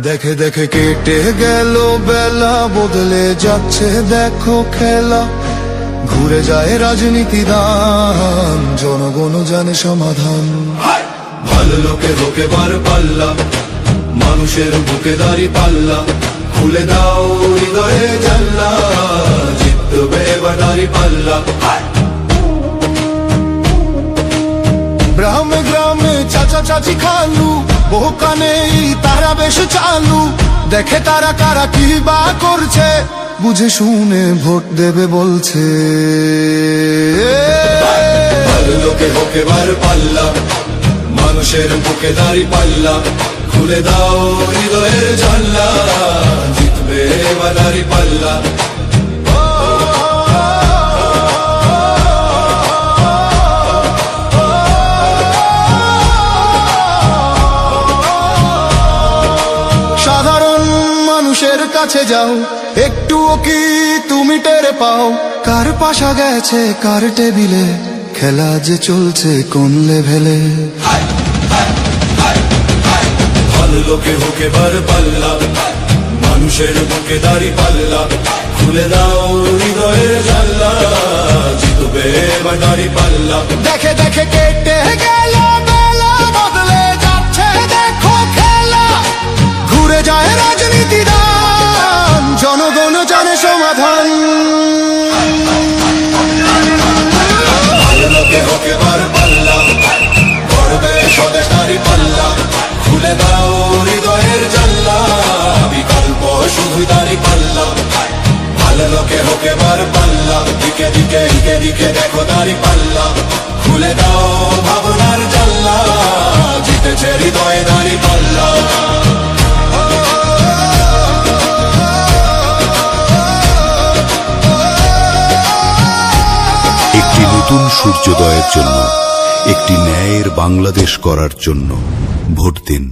দেখে দেখে কেটে গেল বেলা, বদলে যাচ্ছে দেখো খেলা। ঘুরে যায় রাজনীতি দান, জনগণ জানে সমাধান। ভালো লোকে হোকে বার পাল্লা, মানুষের বুকে দাঁড়ি পাল্লা। খুলে দাও হৃদয়ে জানলা, জিতবে এবার দাঁড়ি পাল্লা। গ্রামে গ্রামে চাচা চাচি খালু, বহু কানে তারা বেশ চালু। দেখে তারা কারা কি বা করছে, বুঝে শুনে ভোট দেবে বলছে। ভালো লোকে হোকে বার পাল্লা, মানুষের বুকে দাঁড়ি পাল্লা। খুলে দাও হৃদয়ের জানলা, জিতবে এবার দাঁড়ি পাল্লা। সাধারণ মানুষের কাছে যাও, একটুও কি তুমি টের পাও? কার পাশা গেছে কার টেবিলে, খেলা যে চলছে কোন লেভেলে। ভালো লোকে হোকে বার পাল্লা, মানুষের বুকে দাঁড়ি পাল্লা। খুলে দাও হৃদয়ের জানলা, জিতবে এবার দাঁড়ি পাল্লা। দেখে দেখে কেটে গেল বেলা, বদলে যাচ্ছে দেখো খেলা। ঘুরে যায় রাজনীতি দান, জনগণ জানে সমাধান। ভালো লোকে হোকে বার পাল্লা, করবে স্বদেশ দাঁড়ি পাল্লা। খুলে দাও হৃদয়ের জানলা, বিকল্প শুধু দাঁড়ি পাল্লা। ভালো লোকে হোকে বার পাল্লা, দিকে দিকে দিকে দিকে দেখো দাঁড়ি পাল্লা। খুলে দাও ভাবনার জানলা, জিতেছে হৃদয়ে দাঁড়ি পাল্লা। একটি নতুন সূর্যোদয়ের জন্য, একটি ন্যায়ের বাংলাদেশ করার জন্য ভোট দিন।